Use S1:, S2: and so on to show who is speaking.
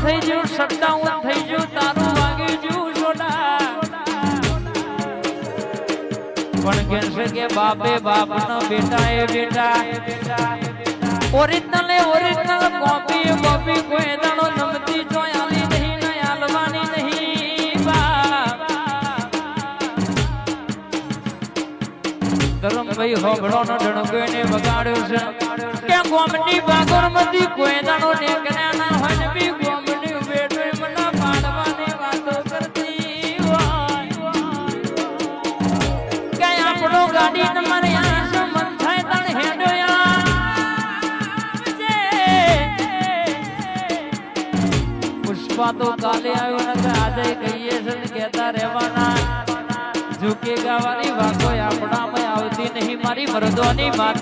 S1: થઈ ગયું, શટડાઉન થઈ ગયું, તારું વાગી ગયું સોડા. પણ કહેશે કે બાપે બાપનો બેટા એ બેટા ઓરિજિનલ કોપી કોપી કોઈ દાડો નમતી જોઈ આલી નહીં ને આલવાની નહીં બાપ. ધરમભાઈ હોબળો નો ડણકોઈને બગાડ્યો છે કે ગોમની ભાગોરમાંથી કોઈ દાડો નેકળ્યા ના હોય ને બી ગોમની બેટો મને પાડવાની વાતો કરતી હોય કે આપણો ગાડી તમારે આંસુ મન થાય તણ હેડો પુષ્પા તો કાલે આવ્યો ને આજે કહીએ છે ને કહેતા રહેવાના ઝુકે ગાવાની વાતો આપણામાં આવતી નહીં મારી મરદોની વાત.